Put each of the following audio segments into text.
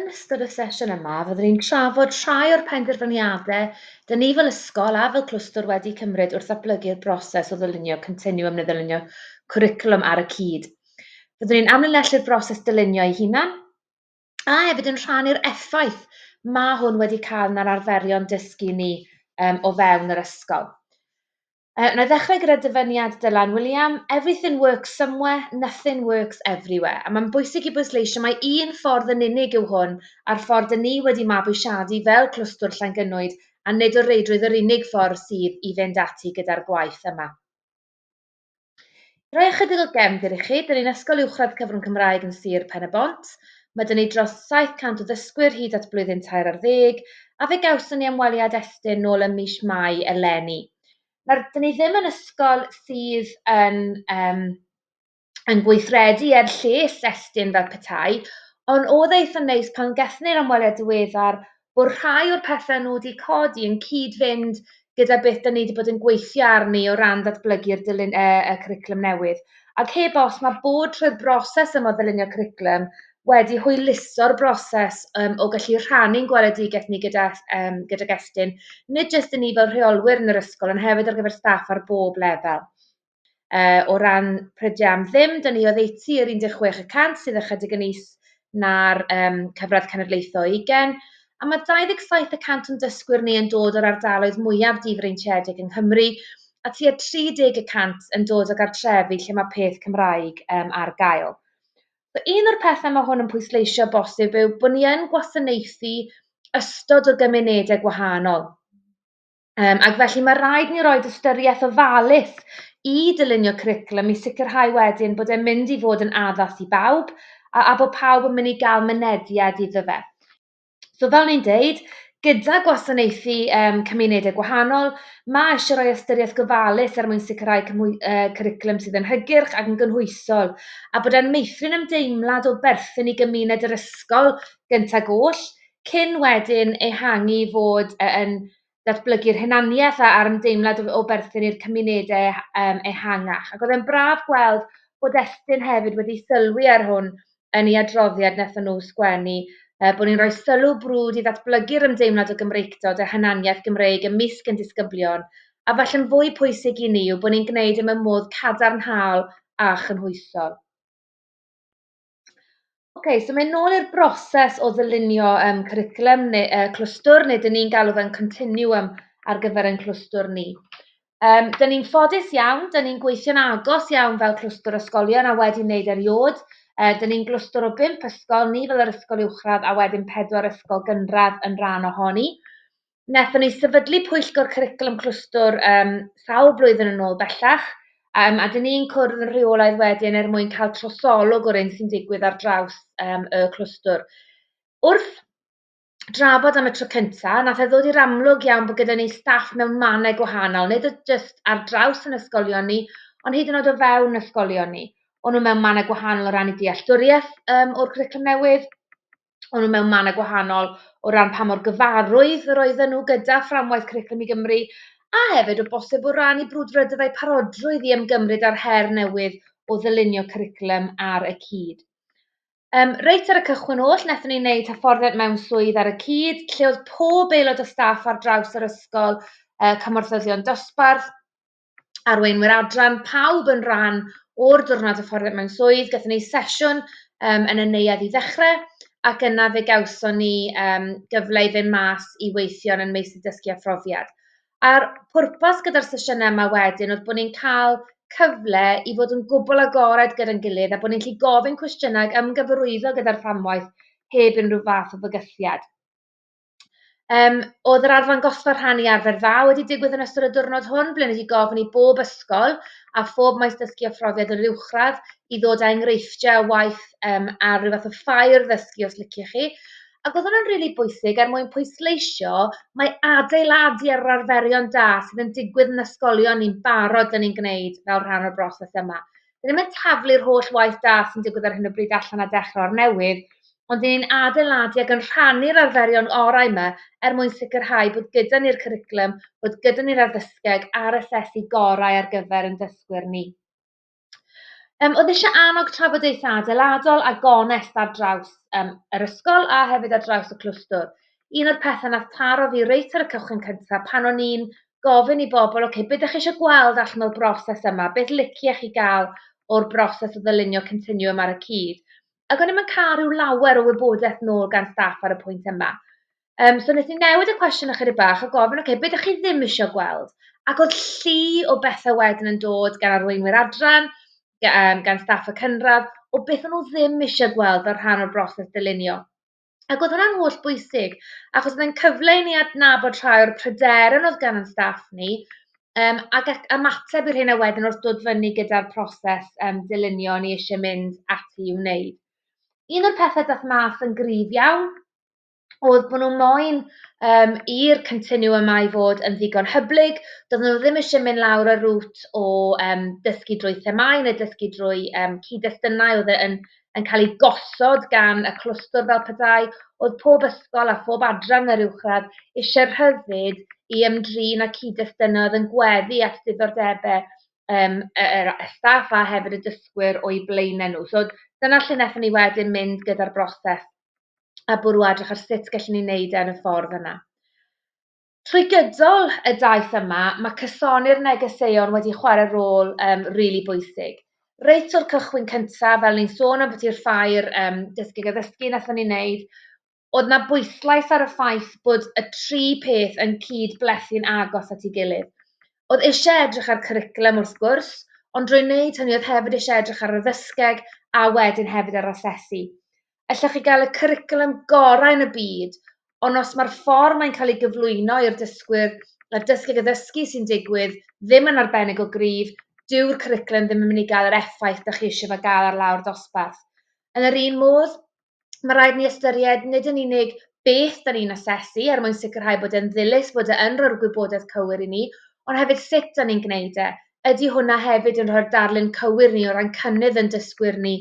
Yn ystod y sesiwn yma, fyddwn ni'n trafod rhai o'r penderfyniadau dyn ni fel ysgol a fel clwstwr wedi cymryd wrth ddatblygu'r broses o ddylunio continwwm neu ddylunio cwricwlwm ar y cyd. Fyddwn ni'n amlinellu'r broses dylunio ei hunan, a hefyd yn rhannu'r effaith mae hwn wedi cael na'r arferion dysgu ni o fewn yr ysgol. Na i ddechrau gyda dyfyniad Dylan William, everything works somewhere, nothing works everywhere. A mae'n bwysig i bwysleisio mae un ffordd yn unig yw hwn a'r ffordd ni wedi mabwysiadu fel clwstwr Llangynwyd a nid o reidrwydd yr unig ffordd sydd i fynd ati gyda'r gwaith yma. Rhoi ychydig o gefndir i chi, dyn ni'n ysgol uwchradd cyfrwng Cymraeg yn Sir Pen-y-bont. Mae dyn ni dros 700 o ddysgwyr hyd at blwyddyn 3 ar 10, a fe gawson ni ymweliad estyn nôl ym mis Mai eleni. Nawr, dyn ni ddim yn ysgol sydd yn gweithredu ar lles estyn fel petai, ond oedd eitha neis pan gethon ni'r ymweliad diweddar bod rhai o'r pethau nhw wedi codi yn cyd-fynd gyda beth dyn ni wedi bod yn gweithio arni o ran datblygu'r y cwricwlwm newydd. Ac heb os mae bod trwy'r broses yma o ddylunio cwricwlwm wedi hwyluso'r broses o gallu rhannu'n gweledigaeth ni gyda gestyn, nid jyst i ni fel rheolwyr yn yr ysgol, ond hefyd ar gyfer staff ar bob lefel. O ran prydiam ddim, dyn ni oddeutu yr 16% sydd ychydig yn is na'r cyfradd cenedlaethol 20, a mae 27% o'n dysgwyr ni yn dod o'r ardaloedd mwyaf difreintiedig yng Nghymru, a tua 30% yn dod o gartrefi lle mae peth Cymraeg ar gael. Un o'r pethau mae hwn yn pwysleisio bosib yw bod ni yn gwasanaethu ystod o gymunedau gwahanol. Ac felly mae rhaid ni roed ystyriaeth ofalus i dylunio cwricwlwm i sicrhau wedyn bod e'n mynd i fod yn addas i bawb a bod pawb yn mynd i gael mynediad iddo fe. So fel ni'n deud, gyda gwasanaethu cymunedau gwahanol, mae eisiau rhoi ystyriaeth gofalus er mwyn sicrhau cwricwlwm sydd yn hygyrch ac yn gynhwysol, a bod e'n meithrin ymdeimlad o berthyn i gymuned yr ysgol gyntaf goll, cyn wedyn ehangu fod yn datblygu'r hunaniaeth a'r ymdeimlad o berthyn i'r cymunedau ehangach. Ac oedd e'n braf gweld bod estyn hefyd wedi sylwi ar hwn yn ei adroddiad wnaethon nhw sgwennu, bod ni'n rhoi sylw brwd i ddatblygu'r ymdeimlad o Gymreictod a hunaniaeth Gymreig ymysg yn disgyblion, a falle'n fwy pwysig i ni yw bod ni'n gwneud ym modd cadarnhaol a chynhwysol. So mae'n nôl i'r broses o ddylunio cwricwlwm neu clwstwr, neu dyn ni'n galw fe'n continwwm ar gyfer ein clwstwr ni. Dyn ni'n ffodus iawn, dyn ni'n gweithio'n agos iawn fel clwstwr ysgolion a wedi wneud eriod. Dyn ni'n glwstwr o 5 ysgol, ni fel yr ysgol uwchradd a wedyn 4 ysgol gynradd yn rhan ohoni. Wnaethon ni sefydlu pwyllgor cwricwlwm clwstwr sawl blwyddyn yn ôl bellach, a dyn ni'n cwrdd yn rheolaidd wedyn mwyn cael trosolwg o'r un sy'n digwydd ar draws y clwstwr. Wrth drafod am y tro cyntaf, nath ddod i'r amlwg iawn bod gyda ni staff mewn mannau gwahanol, nid jyst ar draws yn ysgolion ni, ond hyd yn oed o fewn ysgolion ni. O'n nhw mewn mannau gwahanol o ran i dealltwriaeth o'r cwricwlwm newydd, o'n nhw mewn mannau gwahanol o ran pa mor gyfarwydd yr oedden nhw gyda fframwaith Cwricwlwm i Gymru, a hefyd o bosib o ran i brwdfrydau parodrwydd i ymgymryd â'r her newydd o ddylunio cwricwlwm ar y cyd. Reit ar y cychwyn oll, wnaethon ni wneud hyfforddiant mewn swydd ar y cyd, lle oedd pob aelod o staff ar draws yr ysgol, cymorthyddion dosbarth, arweinwyr adran, pawb yn rhan o'r diwrnod hyfforddiant mewn swydd. Gaethon ni sesiwn yn y neuadd i ddechrau, ac yna fe gawson ni gyfle i fynd mas i weithio yn meysydd dysgu a phrofiad. A'r pwrpas gyda'r sesiynau yma wedyn oedd bod ni'n cael cyfle i fod yn gwbl agored gyda'n gilydd a bod ni'n gallu gofyn cwestiynau ymgyfarwyddo gyda'r fframwaith heb unrhyw fath o fygythiad. Oedd yr arddangosfa rhannu arfer dda wedi digwydd yn ystod y diwrnod hwn, ble ni wedi gofyn i bob ysgol a phob maes dysgu a phrofiad yr uwchradd i ddod â enghreifftiau waith ar ryw fath o ffair ddysgu os liciwch chi. Ac oedd hwnna'n rili bwysig mwyn pwysleisio mae adeiladu ar yr arferion da sydd yn digwydd yn ysgolion ni'n barod yn ni'n gwneud fel rhan o'r broses yma. Dyn ni'n taflu'r holl waith da sy'n digwydd ar hyn o bryd allan a dechrau o'r newydd, ond dyn ni'n adeiladu ac yn rhannu'r arferion orau yma mwyn sicrhau bod gyda ni'r cwricwlwm, bod gyda ni'r addysgeg a'r asesu gorau ar gyfer ein dysgwyr ni. Oedd eisiau annog trafodaethau adeiladol a gonest ar draws yr ysgol a hefyd ar draws y clwstwr. Un o'r pethau nath taro fi reit ar y cychwyn cyntaf pan o'n i'n gofyn i bobl, "Ocê, be ydych chi eisiau gweld allan o'r broses yma? Beth liciech chi gael o'r broses o ddylunio continuum ar y cyd?" Ac o'n i'm yn cael rhyw lawer o wybodaeth nôl gan staff ar y pwynt yma. So wnes i newid y cwestiwn ychydig bach a gofyn, "Ocê, be ydych chi ddim eisiau gweld?" Ac oedd llu o bethau wedyn yn dod gan arweinwyr adran, gan staff y cynradd, o beth o'n nhw ddim eisiau gweld fel rhan o'r broses dylunio. Ac oedd hwnna'n holl bwysig, achos oedd e'n cyfle i ni adnabod rhai o'r pryderon oedd gan yn staff ni, ac ymateb i'r hynna wedyn wrth dod fyny gyda'r proses dylunio ni eisiau mynd ati i'w wneud. Un o'r pethau dath mas yn gryf iawn oedd bod nhw moyn i'r continuum yma i fod yn ddigon hyblyg. Doedden nhw ddim eisiau mynd lawr y rŵt o dysgu drwy themau neu dysgu drwy cyd-destynau oedd yn cael ei gosod gan y clwstwr fel petai. Oedd pob ysgol a phob adran yr uwchradd eisiau rhyddid i ymdrin â cyd-destynau oedd yn gweddu at diddordebau y staff a hefyd y dysgwyr o'i blaenau nhw. So dyna lle wnaethon ni wedyn mynd gyda'r broses a bwrw edrych ar sut gallwn ni wneud yn y ffordd yna. Trwy gydol y daith yma, mae cysoni'r negeseuon wedi chwarae rôl rili bwysig. Reit o'r cychwyn cyntaf, fel ni'n sôn am beth i'r ffair dysgu a ddysgu nathon ni wneud, oedd na bwyslais ar y ffaith bod y tri peth yn cyd-blethu'n agos at ei gilydd. Oedd eisiau edrych ar cwricwlwm wrth gwrs, ond drwy wneud hynny oedd hefyd eisiau edrych ar y ddysgeg a wedyn hefyd ar asesu. Allwch chi gael y cwricwlwm gorau yn y byd, ond os mae'r ffordd mae'n cael ei gyflwyno i'r dysgwyr, a'r dysgu a ddysgu sy'n digwydd ddim yn arbennig o gryf, dyw'r cwricwlwm ddim yn mynd i gael yr effaith ydych chi eisiau fe gael ar lawr dosbarth. Yn yr un modd, mae rhaid ni ystyried nid yn unig beth da ni'n asesu er mwyn sicrhau bod e'n ddilys bod e'n rhoi'r gwybodaeth cywir i ni, ond hefyd sut da ni'n gwneud e. Ydy hwnna hefyd yn rhoi'r darlun cywir ni o ran cynnydd yn dysgwyr ni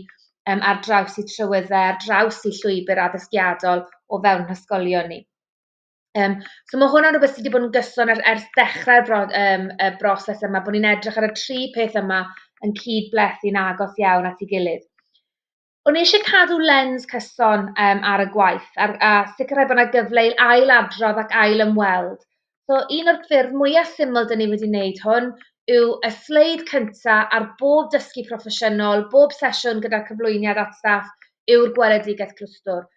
ar draws i trywyddau, ar draws i llwybr addysgiadol o fewn ysgolion ni. So mae hwnna'n rhywbeth sydd wedi bod yn gyson ers dechrau'r broses yma, bod ni'n edrych ar y tri peth yma yn cyd-blethu'n agos iawn at ei gilydd. O'n i eisiau cadw lens cyson ar y gwaith a sicrhau bod yna gyfle i ailadrodd ac ail-ymweld. So un o'r ffyrdd mwyaf syml dyn ni wedi wneud hwn yw y sleid cyntaf ar bob dysgu proffesiynol, bob sesiwn gyda'r cyflwyniad at staff yw'r gweledigaeth clwstwr.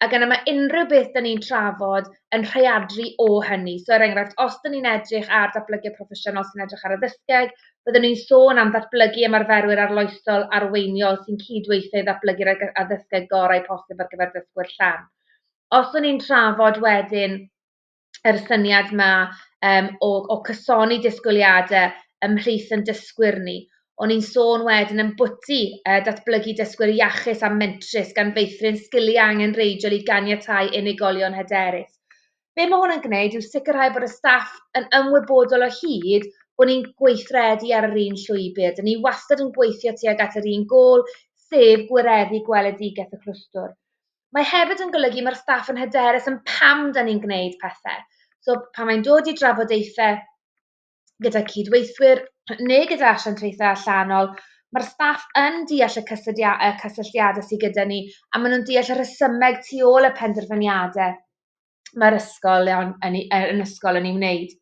Ac yna mae unrhyw beth dyn ni'n trafod yn rheadru o hynny. So er enghraifft, os dyn ni'n edrych ar datblygiad proffesiynol sy'n edrych ar y ddysgeg, byddwn ni'n sôn am ddatblygu ymarferwyr arloesol arweiniol sy'n cydweithio i ddatblygu'r addysgeg gorau posib ar gyfer dysgwyr llan. Os o'n ni'n trafod wedyn yr syniad yma o cysoni disgwyliadau ymhlith yn dysgwyr ni, o'n i'n sôn wedyn yn bwti datblygu dysgwyr iachus a mentrus gan feithrin sgiliau angenreidiol i ganiatáu unigolion hyderus. Be mae hwn yn gwneud yw sicrhau bod y staff yn ymwybodol o hyd bod ni'n gweithredu ar yr un llwybr. Dyn ni wastad yn gweithio tuag at yr un gôl, sef gwireddu gweledigaeth y clwstwr. Mae hefyd yn golygu mae'r staff yn hyderus yn pam dyn ni'n gwneud pethau. So pan mae'n dod i drafodaethau gyda cydweithwyr neu gyda asiantaethau allanol, mae'r staff yn deall y cysylltiadau sydd gyda ni a maen nhw'n deall y rhesymeg tu ôl y penderfyniadau mae'r ysgol yn ysgol yn ei wneud.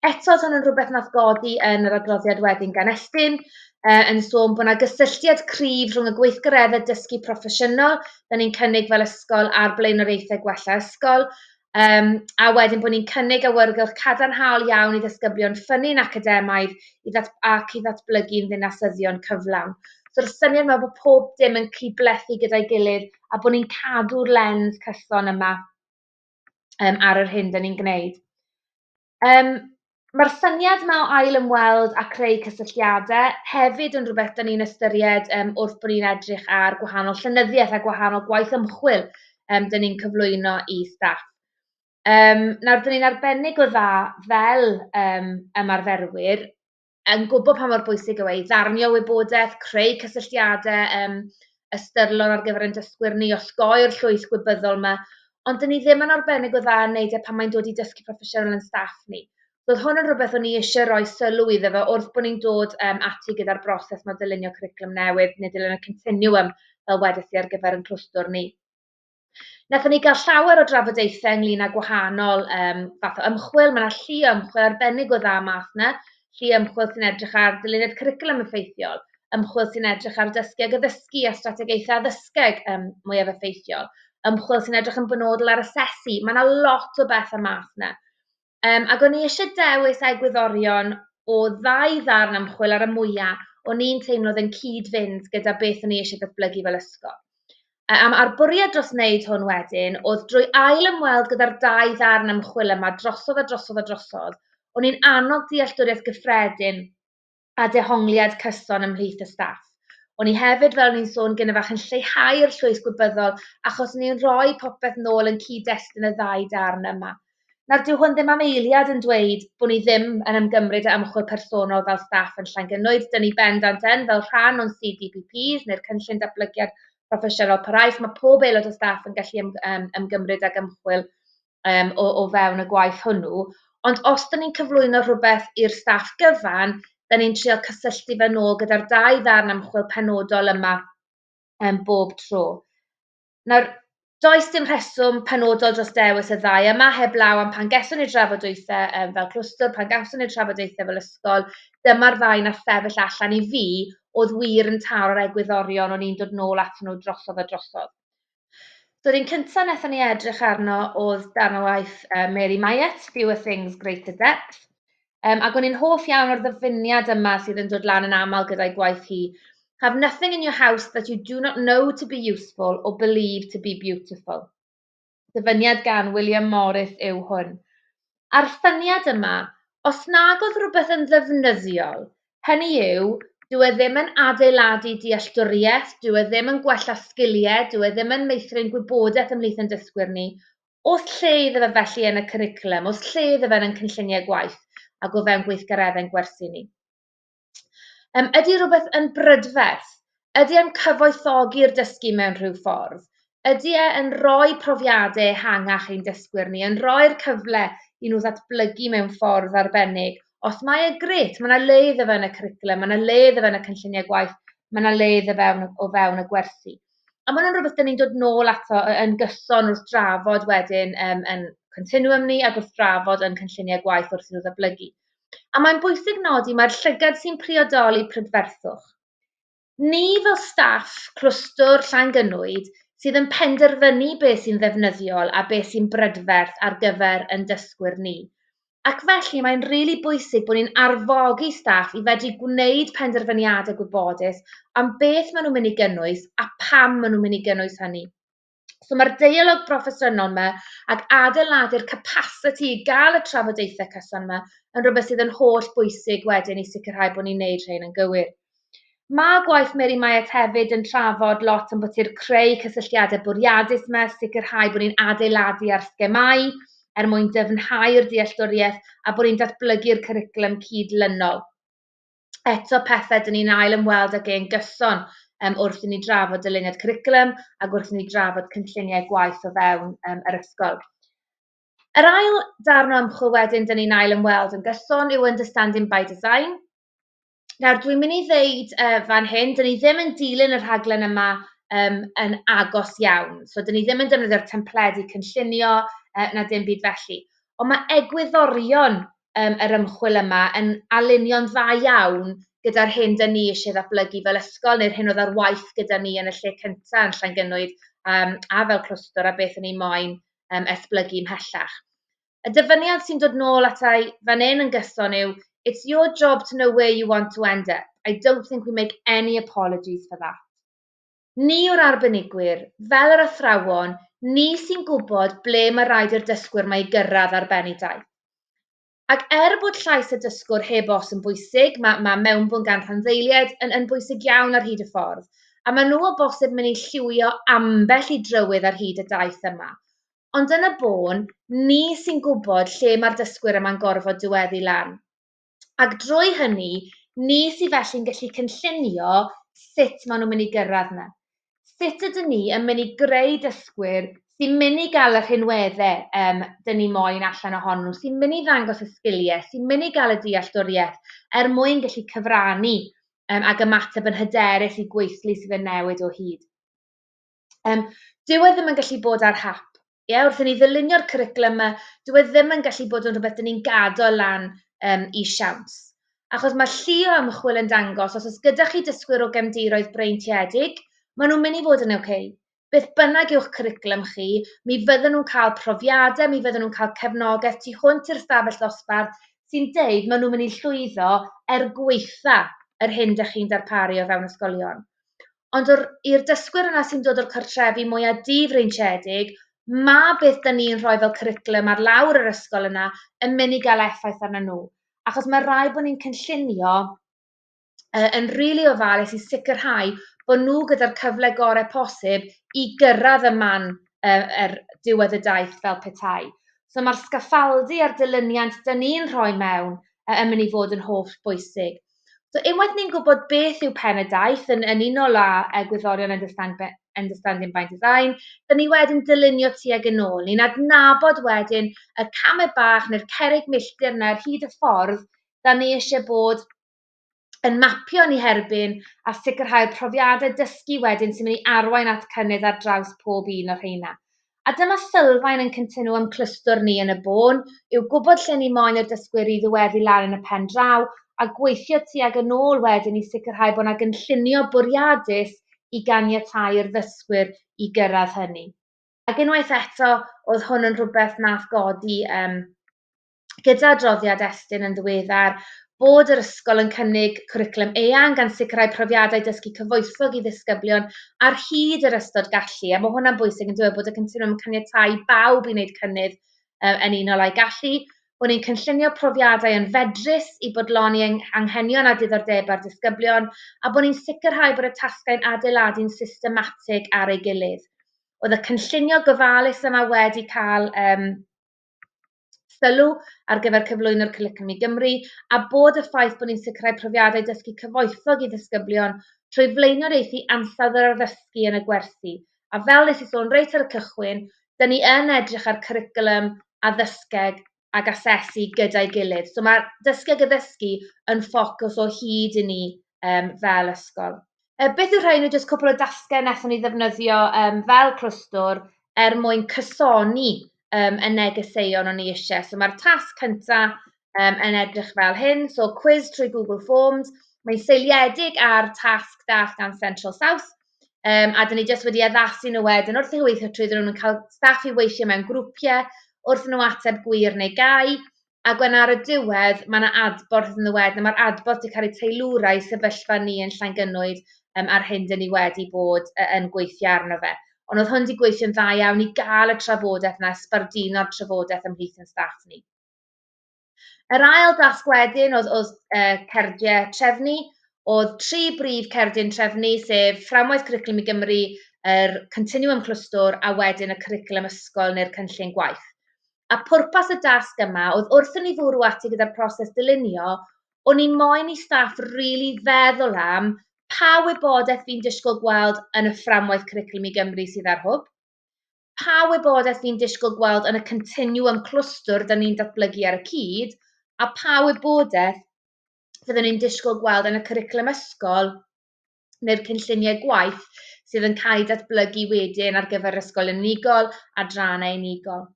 Eto, hwn yn rhywbeth nath godi yn yr adroddiad wedyn gan Estyn, yn sôn bod yna gysylltiad cryf rhwng y gweithgareddau dysgu proffesiynol, da ni'n cynnig fel ysgol a'r blaenoriaethau gwella ysgol, a wedyn bod ni'n cynnig awyrgylch cadarnhaol iawn i ddisgyblion ffynnu'n academaidd ac i ddatblygu'n ddinasyddion cyflawn. So'r syniad yma bod pob dim yn cydblethu gyda'i gilydd a bod ni'n cadw'r lens cyson yma ar yr hyn da ni'n gwneud. Mae'r syniad yma o ail-ymweld a creu cysylltiadau hefyd yn rhywbeth da ni'n ystyried wrth bod ni'n edrych ar gwahanol llenyddiaeth a gwahanol gwaith ymchwil da ni'n cyflwyno i staff. Nawr, da ni'n arbennig o dda fel ymarferwyr yn gwybod pa mor bwysig yw e i ddarnio wybodaeth, creu cysylltiadau ystyrlon ar gyfer ein dysgwyr ni, osgoi'r llwys gwybyddol yma, ond da ni ddim yn arbennig o dda yn wneud e pan mae'n dod i dysgu proffesiynol yn staff ni. Roedd hwn yn rhywbeth o'n i eisiau rhoi sylw iddo fe wrth bod ni'n dod ati gyda'r broses mae dylunio cwricwlwm newydd, neu dilyn y continuum fel wedais i ar gyfer yn clwstwr ni. Nathon ni gael llawer o drafodaethau ynglyn â gwahanol fath o ymchwil. Mae yna llu ymchwil arbennig o dda math yna, llu ymchwil sy'n edrych ar dyluniad cwricwlwm effeithiol, ymchwil sy'n edrych ar dysgu ag addysgu a strategaethau addysgeg mwyaf effeithiol, ymchwil sy'n edrych yn benodol ar asesu. Mae yna lot o bethau math yna. Ac o'n i eisiau dewis egwyddorion o 2 ddarn ymchwil ar y mwyaf, o'n i'n teimlo yn cyd-fynd gyda beth o'n i eisiau datblygu fel ysgol. A'r bwriad dros wneud hwn wedyn oedd drwy ail ymweld gyda'r 2 ddarn ymchwil yma drosodd a drosodd a drosodd, o'n i'n annog dealltwriaeth gyffredin a dehongliad cyson ymhlith y staff. O'n i hefyd, fel ni'n sôn gyda fach, yn lleihau'r llwys gwybyddol achos o'n i'n rhoi popeth nôl yn cyd-destun y 2 darn yma. Nawr, dyw hwn ddim am eiliad yn dweud bod ni ddim yn ymgymryd â ymchwil personol fel staff yn Llangynwyd. Dyn ni bendant fel rhan o'n CDPPs neu'r cynllun datblygiad proffesiynol paraeth. Mae pob aelod o staff yn gallu ymgymryd ag ymchwil o fewn y gwaith hwnnw. Ond os dyn ni'n cyflwyno rhywbeth i'r staff gyfan, dyn ni'n trio cysylltu fe nôl gyda'r 2 ddarn ymchwil penodol yma bob tro. Nawr, does dim rheswm penodol dros dewis y 2 yma, heblaw am pan gesson ni'r trafodaethau fel clwstwr, pan gawson ni'r trafodaethau fel ysgol, dyma'r 2 na sefyll allan i fi oedd wir yn taro'r egwyddorion o'n i'n dod nôl atyn nhw drosodd a drosodd. So, yr un cyntaf wnaethon ni edrych arno oedd darn o waith Mary Myatt, Fewer Things, Greater Depth. Ac o'n i'n hoff iawn o'r ddyfyniad yma sydd yn dod lan yn aml gyda'i gwaith hi. Have nothing in your house that you do not know to be useful or believe to be beautiful. Dyfyniad gan William Morris yw hwn. A'r syniad yma, os nag oedd rhywbeth yn ddefnyddiol, hynny yw, dyw e ddim yn adeiladu dealltwriaeth, dyw e ddim yn gwella sgiliau, dyw e ddim yn meithrin gwybodaeth ymhlith yn dysgwyr ni, oes lle iddo fe felly yn y cwricwlwm, oes lle iddo fe yn cynlluniau gwaith ac o fewn gweithgareddau'n gwersi ni. Ydy rhywbeth yn brydferth? Ydy e'n cyfoethogi'r dysgu mewn rhyw ffordd? Ydy e'n rhoi profiadau ehangach i'n dysgwyr ni, yn rhoi'r cyfle i nhw ddatblygu mewn ffordd arbennig? Os mae e gret, mae yna le iddo fe yn y cwricwlwm, mae yna le iddo fe yn y cynlluniau gwaith, mae yna le iddo o fewn y gwersi. A mae hwnna'n rhywbeth dyn ni'n dod nôl ato yn gyson wrth drafod wedyn yn continuum ni ac wrth drafod yn cynlluniau gwaith wrth nhw ddatblygu. A mae'n bwysig nodi mae'r llygad sy'n priodoli prydferthwch. Ni fel staff clwstwr Llangynwyd sydd yn penderfynu beth sy'n ddefnyddiol a beth sy'n brydferth ar gyfer yn dysgwyr ni. Ac felly mae'n rili bwysig bod ni'n arfogi staff i fedru gwneud penderfyniadau gwybodus am beth maen nhw'n mynd i gynnwys a pam maen nhw'n mynd i gynnwys hynny. So mae'r deialog proffesiynol yma ac adeiladu'r capacity i gael y trafodaethau cyson yma yn rhywbeth sydd yn holl bwysig wedyn i sicrhau bod ni'n neud rhain yn gywir. Mae gwaith Mary Myatt hefyd yn trafod lot yn bod i'r creu cysylltiadau bwriadus yma, sicrhau bod ni'n adeiladu ar sgemau mwyn dyfnhau'r dealltwriaeth a bod ni'n datblygu'r cwricwlwm cydlynol. Eto pethau dyn ni'n ail ymweld ag ein gyson wrth i ni drafod dyluniad cwricwlwm ac wrth i ni drafod cynlluniau gwaith o fewn yr ysgol. Yr ail darn o ymchwil wedyn dyn ni'n ail ymweld yn gyson yw Understanding by Design. Nawr, dwi'n mynd i ddeud fan hyn, dyn ni ddim yn dilyn y rhaglen yma yn agos iawn. So, dyn ni ddim yn defnyddio'r templedi cynllunio na dim byd felly. Ond mae egwyddorion yr ymchwil yma yn alunio'n dda iawn gyda'r hyn dyn ni eisiau ddatblygu fel ysgol, neu'r hyn oedd ar waith gyda ni yn y lle cyntaf yn Llangynwyd a fel clwstwr a beth yn ei moyn esblygu ymhellach. Y dyfyniad sy'n dod nôl atai fan hyn yn gyson yw, it's your job to know where you want to end up. I don't think we make any apologies for that. Ni yw'r arbenigwyr, fel yr athrawon, ni sy'n gwybod ble mae rhaid i'r dysgwyr mae i gyrraedd ar ben ei daith. Ac bod llais y dysgwr heb os yn bwysig, mae mewnbwn gan rhanddeiliad yn bwysig iawn ar hyd y ffordd, a maen nhw o bosib mynd i lliwio ambell i drywydd ar hyd y daith yma. Ond yn y bôn, ni sy'n gwybod lle mae'r dysgwyr yma'n gorfod diweddu lan. Ac drwy hynny, ni sy'n felly'n gallu cynllunio sut maen nhw'n mynd i gyrraedd yna. Sut ydyn ni yn mynd i greu dysgwyr sy'n mynd i gael y rhinweddau dyn ni moyn allan ohonyn nhw, sy'n mynd i ddangos y sgiliau, sy'n mynd i gael y dealltwriaeth mwyn gallu cyfrannu ac ymateb yn hyderus i gweithlu sydd yn newid o hyd. Dyw e ddim yn gallu bod ar hap. Wrth i ni ddylunio'r cwricwlwm yma, dyw e ddim yn gallu bod yn rhywbeth dyn ni'n gadael lan i siawns. Achos mae llu o ymchwil yn dangos, os oes gyda chi dysgwyr o gefndiroedd breintiedig, maen nhw'n mynd i fod yn okay. Beth bynnag yw'ch cwricwlwm chi, mi fydden nhw'n cael profiadau, mi fydden nhw'n cael cefnogaeth tu hwnt i'r stafell ddosbarth sy'n deud maen nhw'n mynd i llwyddo gweitha yr hyn ydych chi'n darparu o fewn ysgolion. Ond i'r dysgwyr yna sy'n dod o'r cartrefi mwyaf difreintiedig, mae beth da ni'n rhoi fel cwricwlwm ar lawr yr ysgol yna yn mynd i gael effaith arnyn nhw. Achos mae rhaid bod ni'n cynllunio yn rili ofalus i sicrhau bod nhw gyda'r cyfle gorau posib i gyrraedd y man diwedd y daith fel petai. So mae'r sgaffaldu a'r dilyniant da ni'n rhoi mewn yn mynd i fod yn holl bwysig. So unwaith ni'n gwybod beth yw pen y daith yn unol â gwyddorion understanding by design, da ni wedyn dylunio tuag yn ôl. Ni'n adnabod wedyn y camau bach neu'r cerrig milltir yna ar hyd y ffordd da ni eisiau bod yn mapio ni herbyn a sicrhau'r profiadau dysgu wedyn sy'n mynd i arwain at cynnydd ar draws pob un o'r rheina. A dyma sylfaen yn continuum clwstwr ni yn y bôn, yw gwybod lle ni moyn y dysgwyr i ddiweddu lan yn y pen draw, a gweithio tuag yn ôl wedyn i sicrhau bod yna gynllunio bwriadus i ganiatáu'r ddysgwyr i gyrraedd hynny. Ac unwaith eto, oedd hwn yn rhywbeth nath godi gyda adroddiad Estyn yn ddiweddar, bod yr ysgol yn cynnig cwricwlwm eang gan sicrhau profiadau dysgu cyfoethog i ddisgyblion ar hyd yr ystod gallu. A mae hwnna'n bwysig yn dweud bod y continuum yn caniatáu bawb i wneud cynnydd yn unol â'i gallu, bod ni'n cynllunio profiadau yn fedrus i bodloni anghenion a diddordebau'r disgyblion, a bod ni'n sicrhau bod y tasgau'n adeiladu'n systematig ar ei gilydd. Oedd y cynllunio gofalus yma wedi cael sylw ar gyfer cyflwyno'r Cwricwlwm i Gymru, a bod y ffaith bod ni'n sicrhau profiadau dysgu cyfoethog i ddisgyblion trwy flaenioraethu ansawdd yr addysgu yn y gwersi. A fel nes i sôn reit ar y cychwyn, da ni yn edrych ar cwricwlwm addysgeg ac asesu gyda'i gilydd. So mae dysgeg addysgu yn ffocws o hyd i ni fel ysgol. Beth yw rhain yw jyst cwpl o dasgau wnaethon ni ddefnyddio fel clwstwr mwyn cysoni y negeseuon o'n i eisiau. So mae'r tasg cyntaf yn edrych fel hyn. So quiz trwy Google Forms. Mae'n seiliedig ar tasg dath gan Central South. A dyn ni jyst wedi addasu nhw wedyn wrth i weithio trwy nhw'n cael staff i weithio mewn grwpiau wrth nhw ateb gwir neu gau. Ac when ar y diwedd, mae yna adborth yn y wedyn. Mae'r adborth wedi cael ei teilwrau sefyllfa ni yn Llangynwyd ar hyn dyn ni wedi bod yn gweithio arno fe. Ond oedd hwn wedi gweithio'n dda iawn i gael y trafodaeth yna, sbardino'r trafodaeth ymhlith yn staff ni. Yr ail dasg wedyn oedd cerdiau trefnu, oedd 3 brif cerdyn trefnu, sef fframwaith Cwricwlwm i Gymru, yr continuum clwstwr, a wedyn y cwricwlwm ysgol neu'r cynllun gwaith. A pwrpas y dasg yma oedd wrth i ni fwrw ati gyda'r proses dylunio, o'n i moyn i staff rili feddwl am pa wybodaeth fi'n disgwyl gweld yn y fframwaith Cwricwlwm i Gymru sydd ar hwb, pa wybodaeth fi'n disgwyl gweld yn y continuum clwstwr da ni'n datblygu ar y cyd, a pa wybodaeth fyddwn ni'n disgwyl gweld yn y cwricwlwm ysgol neu'r cynlluniau gwaith sydd yn cael ei datblygu wedyn ar gyfer ysgol unigol a drannau unigol.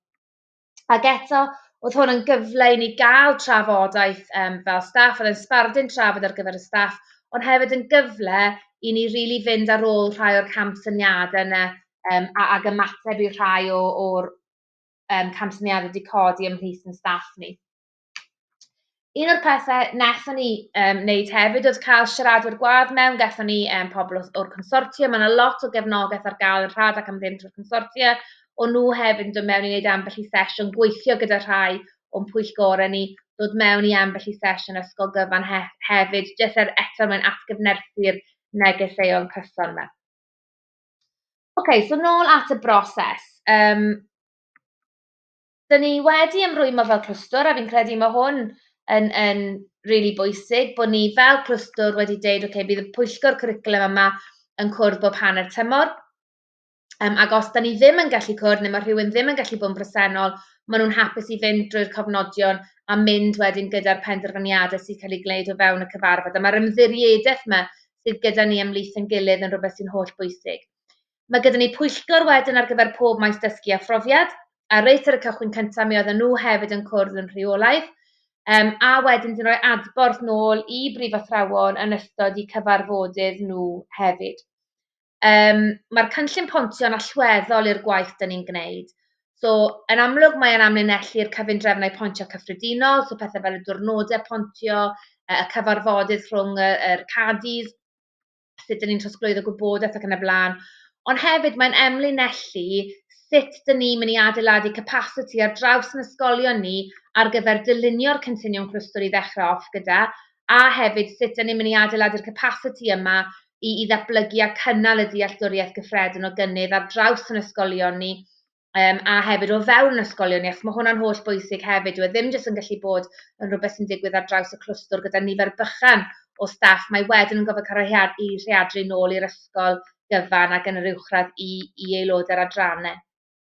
Ac eto, oedd hwn yn gyfle i ni gael trafodaeth fel staff, oedd yn sbardun trafod ar gyfer y staff, ond hefyd yn gyfle i ni rili fynd ar ôl rhai o'r camsyniadau yna ac ymateb i rhai o'r camsyniadau wedi codi ymhlith yn staff ni. Un o'r pethau wnaethon ni wneud hefyd oedd cael siaradwyr gwadd mewn, gaethon ni pobl o'r consortia, mae yna lot o gefnogaeth ar gael yn rhad ac am ddim trwy'r consortia, ond nhw hefyd yn dod mewn i wneud ambell i sesiwn, gweithio gyda rhai o'n pwyllgorau ni, dod mewn i ambell i sesiwn ysgol gyfan hefyd, jyst eto mewn atgyfnerthu'r negeseuon cyson yma. So nôl at y broses. Dyn ni wedi ymrwymo fel clwstwr, a fi'n credu mae hwn yn rili bwysig, bod ni fel clwstwr wedi dweud, bydd y pwyllgor cwricwlwm yma yn cwrdd bob hanner tymor. Ac os da ni ddim yn gallu cwrdd, neu mae rhywun ddim yn gallu bod yn bresennol, maen nhw'n hapus i fynd drwy'r cofnodion a mynd wedyn gyda'r penderfyniadau sy'n cael ei gwneud o fewn y cyfarfod. A mae'r ymddiriedeth yma sydd gyda ni ymhlith yn gilydd yn rhywbeth sy'n holl bwysig. Mae gyda ni pwyllgor wedyn ar gyfer pob maes dysgu a phrofiad, a reit ar y cychwyn cyntaf mi oedden nhw hefyd yn cwrdd yn rheolaidd, a wedyn dyn rhoi adborth nôl i brif athrawon yn ystod i cyfarfodydd nhw hefyd. Mae'r cynllun pontio'n allweddol i'r gwaith dyn ni'n gwneud. So, yn amlwg mae'n amlinellu'r cyfundrefnau pontio cyffredinol, so pethau fel y diwrnodau pontio, y cyfarfodydd rhwng yr cadis, sut dyn ni'n trosglwyddo gwybodaeth ac yn y blaen. Ond hefyd mae'n emlinellu sut dyn ni'n mynd i adeiladu capacity ar draws yn ysgolion ni ar gyfer dylunio'r cynllunion clwstwr i ddechrau off gyda, a hefyd sut dyn ni'n mynd i adeiladu'r capacity yma i ddatblygu a cynnal y dealltwriaeth gyffredin o gynnydd ar draws yn ysgolion ni, a hefyd o fewn yn ysgolion ni, achos mae hwnna'n holl bwysig hefyd. Dwi ddim jyst yn gallu bod yn rhywbeth sy'n digwydd ar draws y clwstwr gyda nifer bychan o staff, mae wedyn yn gofod cael ei rheadru nôl i'r ysgol gyfan ac yn yr uwchradd i aelodau'r adrannau.